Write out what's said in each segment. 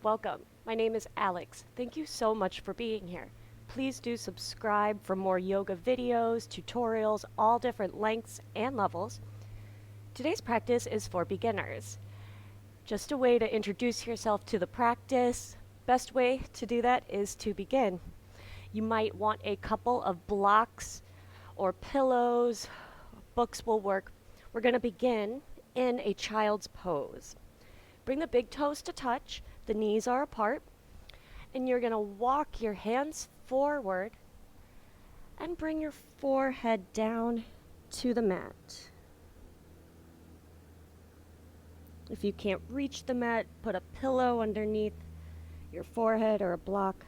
Welcome. My name is Alex. Thank you so much for being here. Please do subscribe for more yoga videos, tutorials, all different lengths and levels. Today's practice is for beginners. Just a way to introduce yourself to the practice. Best way to do that is to begin. You might want a couple of blocks or pillows. Books will work. We're going to begin in a child's pose. Bring the big toes to touch, the knees are apart, and you're going to walk your hands forward and bring your forehead down to the mat. If you can't reach the mat, put a pillow underneath your forehead or a block.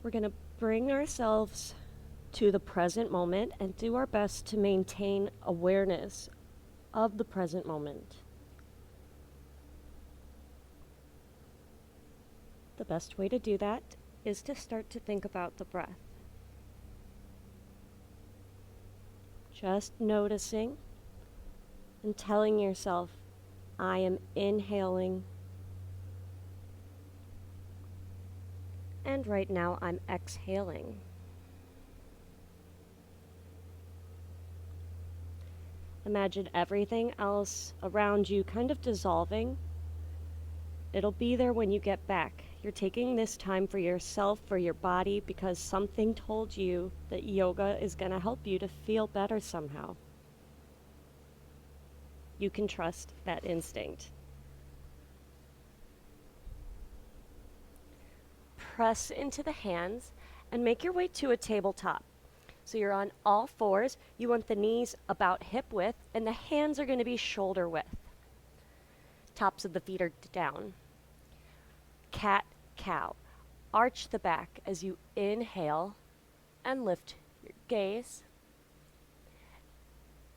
We're going to bring ourselves to the present moment and do our best to maintain awareness of the present moment. The best way to do that is to start to think about the breath. Just noticing and telling yourself, I am inhaling, and right now I'm exhaling. Imagine everything else around you kind of dissolving. It'll be there when you get back. You're taking this time for yourself, for your body, because something told you that yoga is going to help you to feel better somehow. You can trust that instinct. Press into the hands and make your way to a tabletop. So you're on all fours. You want the knees about hip width, and the hands are going to be shoulder width. Tops of the feet are down. Cat, cow. Arch the back as you inhale and lift your gaze.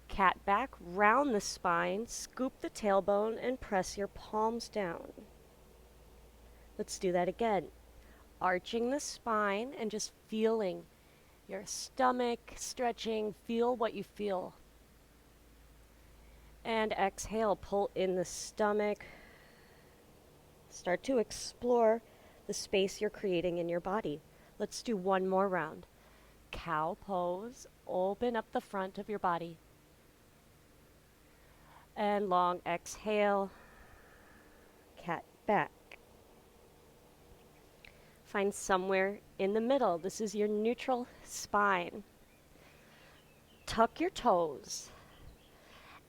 Cat back, round the spine, scoop the tailbone, and press your palms down. Let's do that again. Arching the spine and just feeling your stomach stretching, feel what you feel. And exhale, pull in the stomach. Start to explore the space you're creating in your body. Let's do one more round. Cow pose, open up the front of your body. And long exhale, cat back. Find somewhere in the middle. This is your neutral spine. Tuck your toes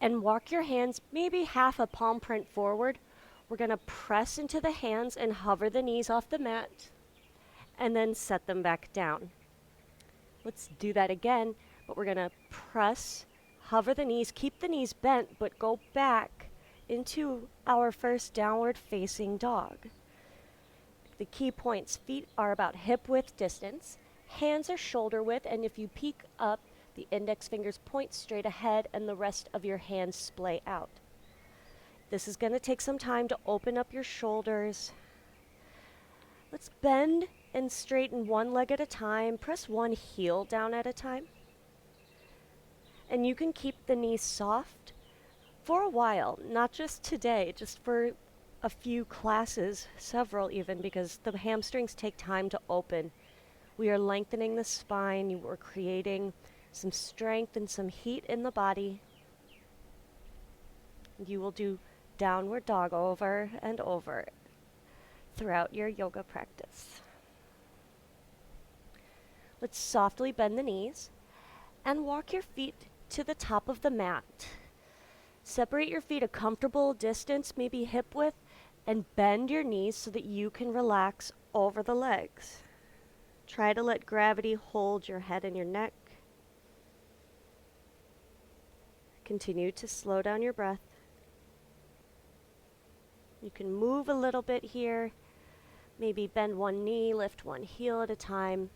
and walk your hands maybe half a palm print forward. We're going to press into the hands and hover the knees off the mat and then set them back down. Let's do that again, but we're going to press, hover the knees, keep the knees bent, but go back into our first downward facing dog. The key points: feet are about hip width distance, hands are shoulder width, and if you peek up, the index fingers point straight ahead and the rest of your hands splay out. This is going to take some time to open up your shoulders. Let's bend and straighten one leg at a time. Press one heel down at a time. And you can keep the knees soft for a while, not just today, just for a few classes, several even, because the hamstrings take time to open. We are lengthening the spine. We're creating some strength and some heat in the body. You will do downward dog over and over throughout your yoga practice. Let's softly bend the knees and walk your feet to the top of the mat. Separate your feet a comfortable distance, maybe hip width, and bend your knees so that you can relax over the legs. Try to let gravity hold your head and your neck. Continue to slow down your breath. You can move a little bit here. Maybe bend one knee, lift one heel at a time.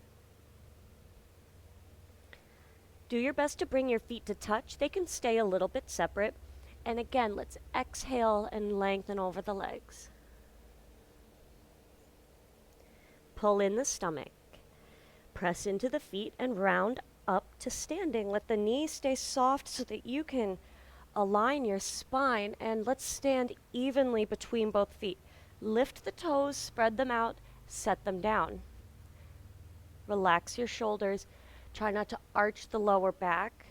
Do your best to bring your feet to touch. They can stay a little bit separate. And again, let's exhale and lengthen over the legs. Pull in the stomach. Press into the feet and round up to standing. Let the knees stay soft so that you can Align your spine and let's stand evenly between both feet. Lift the toes, spread them out, set them down. Relax your shoulders. Try not to arch the lower back.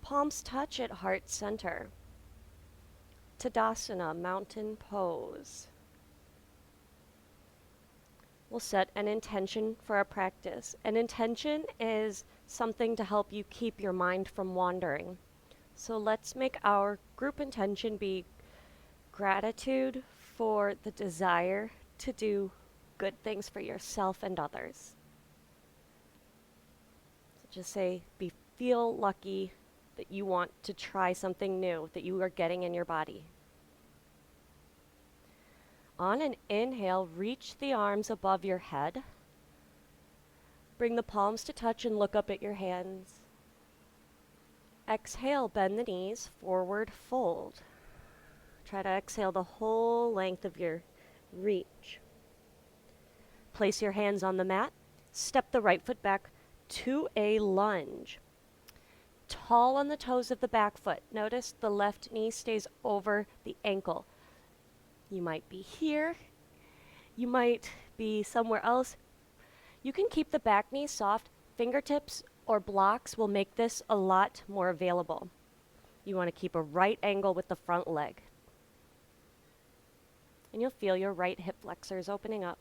Palms touch at heart center. Tadasana, mountain pose. We'll set an intention for our practice. An intention is something to help you keep your mind from wandering. So let's make our group intention be gratitude for the desire to do good things for yourself and others. So just say, feel lucky that you want to try something new that you are getting in your body. On an inhale, reach the arms above your head. Bring the palms to touch and look up at your hands. Exhale, bend the knees, forward fold. Try to exhale the whole length of your reach. Place your hands on the mat. Step the right foot back to a lunge. Tall on the toes of the back foot. Notice the left knee stays over the ankle. You might be here. You might be somewhere else. You can keep the back knee soft. Fingertips or blocks will make this a lot more available. You want to keep a right angle with the front leg. And you'll feel your right hip flexors opening up.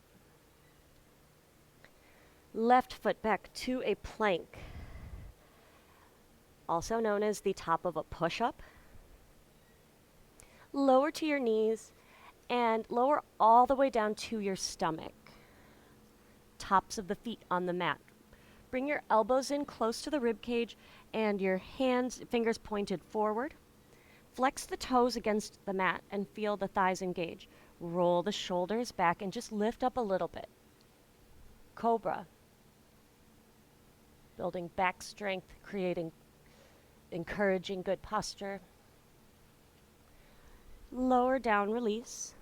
Left foot back to a plank, also known as the top of a push-up. Lower to your knees and lower all the way down to your stomach. Tops of the feet on the mat. Bring your elbows in close to the rib cage and your fingers pointed forward. Flex the toes against the mat and feel the thighs engage. Roll the shoulders back and just lift up a little bit. Cobra. Building back strength, encouraging good posture. Lower down, release.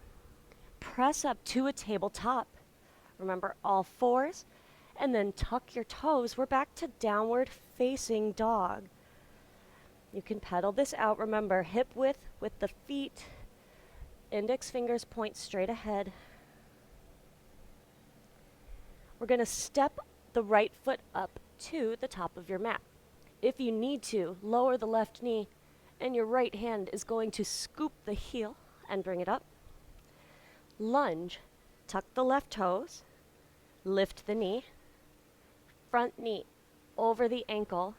Press up to a tabletop. Remember all fours. And then tuck your toes. We're back to downward facing dog. You can pedal this out. Remember, hip width with the feet. Index fingers point straight ahead. We're going to step the right foot up to the top of your mat. If you need to, lower the left knee, and your right hand is going to scoop the heel and bring it up. Lunge. Tuck the left toes. Lift the knee. Front knee over the ankle.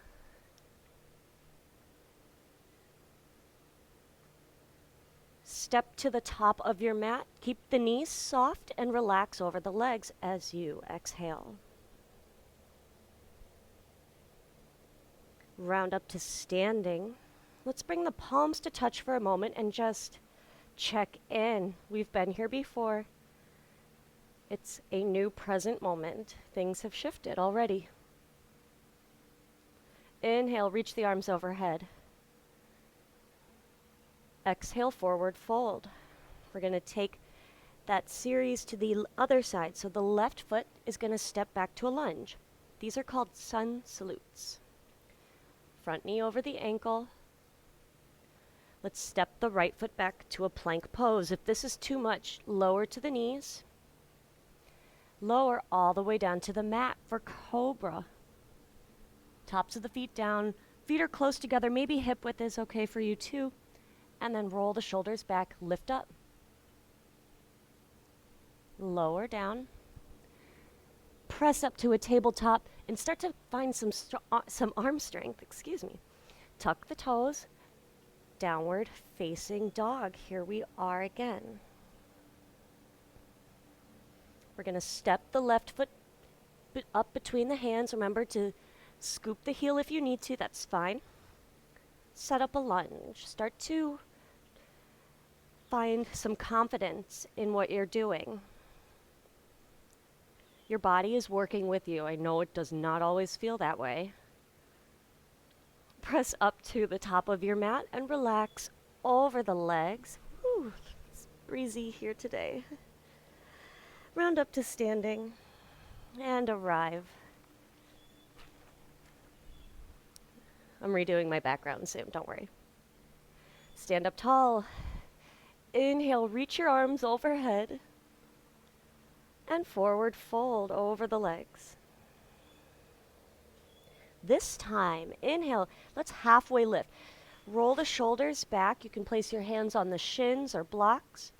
Step to the top of your mat. Keep the knees soft and relax over the legs as you exhale. Round up to standing. Let's bring the palms to touch for a moment and just check in. We've been here before. It's a new present moment. Things have shifted already. Inhale, reach the arms overhead. Exhale, forward fold. We're going to take that series to the other side. So the left foot is going to step back to a lunge. These are called sun salutes. Front knee over the ankle. Let's step the right foot back to a plank pose. If this is too much, lower to the knees. Lower all the way down to the mat for Cobra. Tops of the feet down. Feet are close together. Maybe hip width is okay for you too. And then roll the shoulders back, lift up. Lower down. Press up to a tabletop and start to find some arm strength, Tuck the toes, downward facing dog. Here we are again. We're going to step the left foot up between the hands. Remember to scoop the heel if you need to, that's fine. Set up a lunge. Start to find some confidence in what you're doing. Your body is working with you. I know it does not always feel that way. Press up to the top of your mat and relax over the legs. Whew, it's breezy here today. Round up to standing and arrive. I'm redoing my background soon, don't worry. Stand up tall. Inhale, reach your arms overhead. And forward fold over the legs. This time, inhale, let's halfway lift. Roll the shoulders back. You can place your hands on the shins or blocks.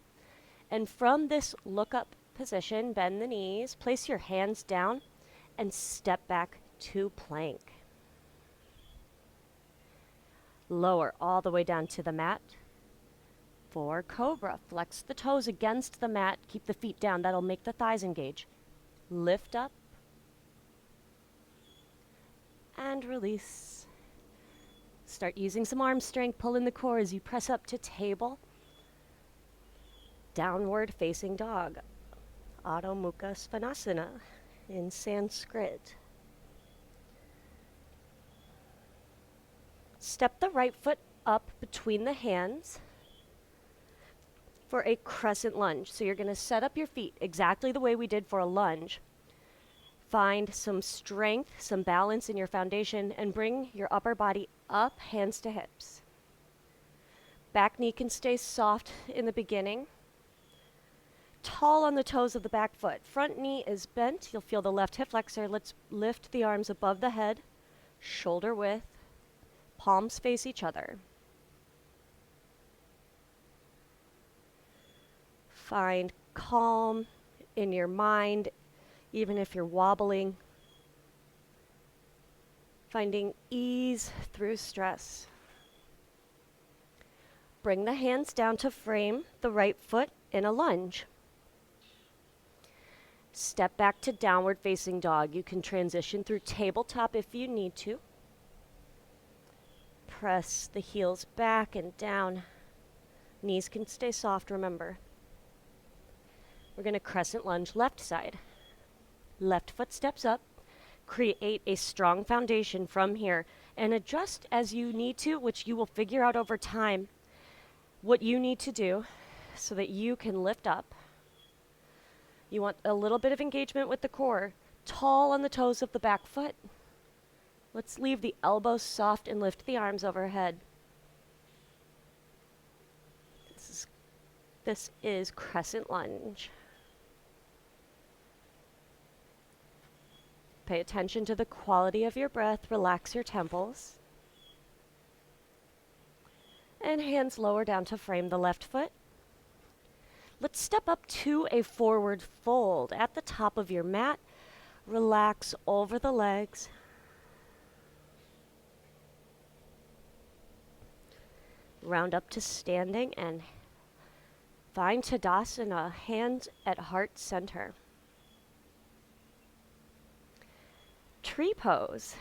And from this look up position, bend the knees, place your hands down, and step back to plank. Lower all the way down to the mat. For Cobra, flex the toes against the mat, keep the feet down. That'll make the thighs engage. Lift up and release. Start using some arm strength, pull in the core as you press up to table. Downward facing dog, Adho Mukha Svanasana in Sanskrit. Step the right foot up between the hands for a crescent lunge. So you're going to set up your feet exactly the way we did for a lunge. Find some strength, some balance in your foundation, and bring your upper body up, hands to hips. Back knee can stay soft in the beginning. Tall on the toes of the back foot. Front knee is bent. You'll feel the left hip flexor. Let's lift the arms above the head, shoulder width, palms face each other. Find calm in your mind, even if you're wobbling. Finding ease through stress. Bring the hands down to frame the right foot in a lunge. Step back to downward facing dog. You can transition through tabletop if you need to. Press the heels back and down. Knees can stay soft, remember. We're going to crescent lunge left side. Left foot steps up. Create a strong foundation from here and adjust as you need to, which you will figure out over time what you need to do so that you can lift up. You want a little bit of engagement with the core, tall on the toes of the back foot. Let's leave the elbows soft and lift the arms overhead. This is crescent lunge. Pay attention to the quality of your breath. Relax your temples. And hands lower down to frame the left foot. Let's step up to a forward fold at the top of your mat. Relax over the legs. Round up to standing and find Tadasana, hands at heart center. Tree pose.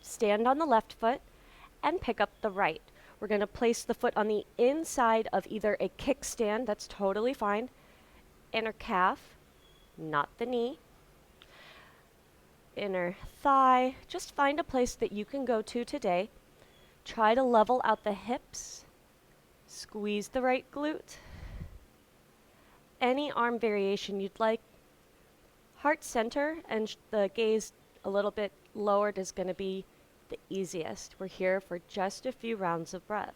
Stand on the left foot and pick up the right. We're going to place the foot on the inside of either a kickstand, that's totally fine, inner calf, not the knee, inner thigh. Just find a place that you can go to today. Try to level out the hips. Squeeze the right glute. Any arm variation you'd like. Heart center and the gaze a little bit lowered is going to be the easiest. We're here for just a few rounds of breath.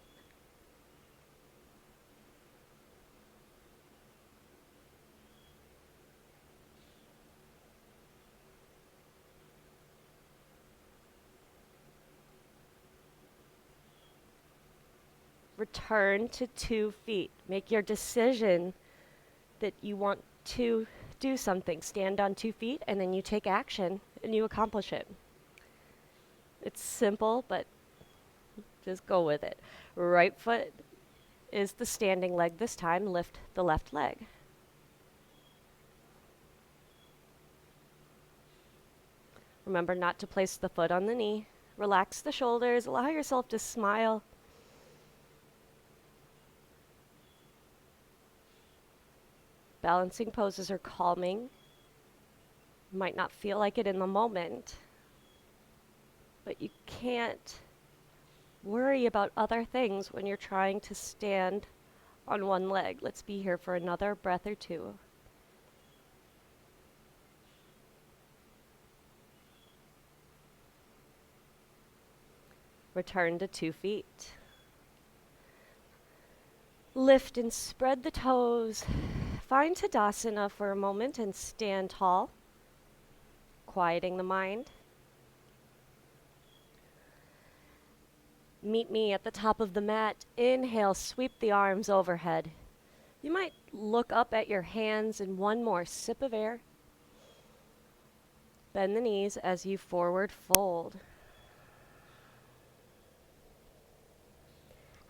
Return to 2 feet. Make your decision that you want to do something. Stand on 2 feet and then you take action and you accomplish it. It's simple, but just go with it. Right foot is the standing leg this time. Lift the left leg. Remember not to place the foot on the knee. Relax the shoulders. Allow yourself to smile. Balancing poses are calming. You might not feel like it in the moment, but you can't worry about other things when you're trying to stand on one leg. Let's be here for another breath or two. Return to 2 feet. Lift and spread the toes. Find Tadasana for a moment and stand tall, quieting the mind. Meet me at the top of the mat. Inhale, sweep the arms overhead. You might look up at your hands and one more sip of air. Bend the knees as you forward fold.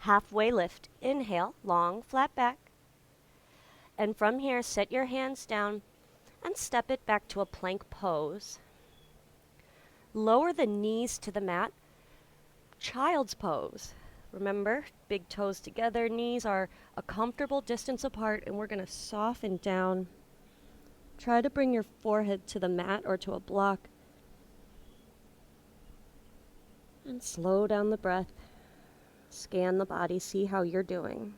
Halfway lift. Inhale, long, flat back. And from here, set your hands down and step it back to a plank pose. Lower the knees to the mat. Child's pose. Remember, big toes together, knees are a comfortable distance apart, and we're going to soften down. Try to bring your forehead to the mat or to a block. And slow down the breath. Scan the body, see how you're doing.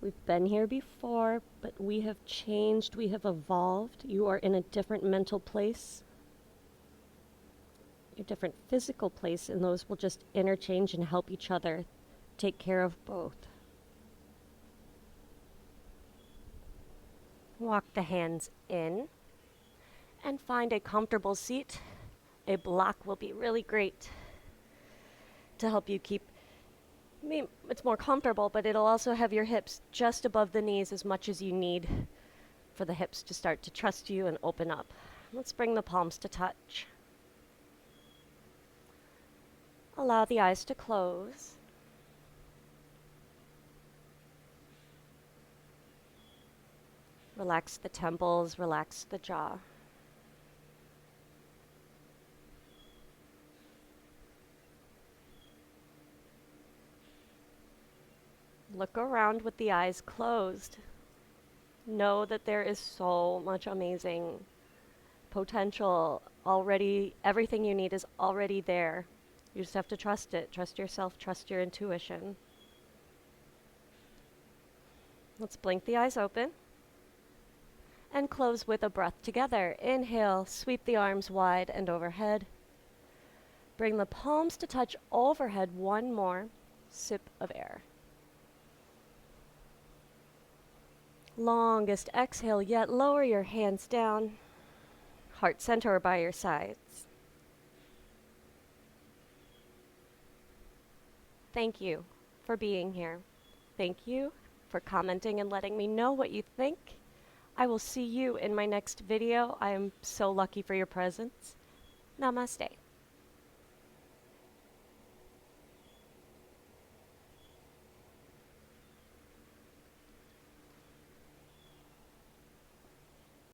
We've been here before, but we have changed, we have evolved. You are in a different mental place, a different physical place, and those will just interchange and help each other take care of both. Walk the hands in and find a comfortable seat. A block will be really great to help you keep, it's more comfortable, but it'll also have your hips just above the knees as much as you need for the hips to start to trust you and open up. Let's bring the palms to touch. Allow the eyes to close. Relax the temples, relax the jaw. Look around with the eyes closed. Know that there is so much amazing potential already. Everything you need is already there. You just have to trust it. Trust yourself, trust your intuition. Let's blink the eyes open and close with a breath together. Inhale, sweep the arms wide and overhead. Bring the palms to touch overhead. One more sip of air. Longest exhale yet. Lower your hands down. Heart center or by your sides. Thank you for being here. Thank you for commenting and letting me know what you think. I will see you in my next video. I am so lucky for your presence. Namaste.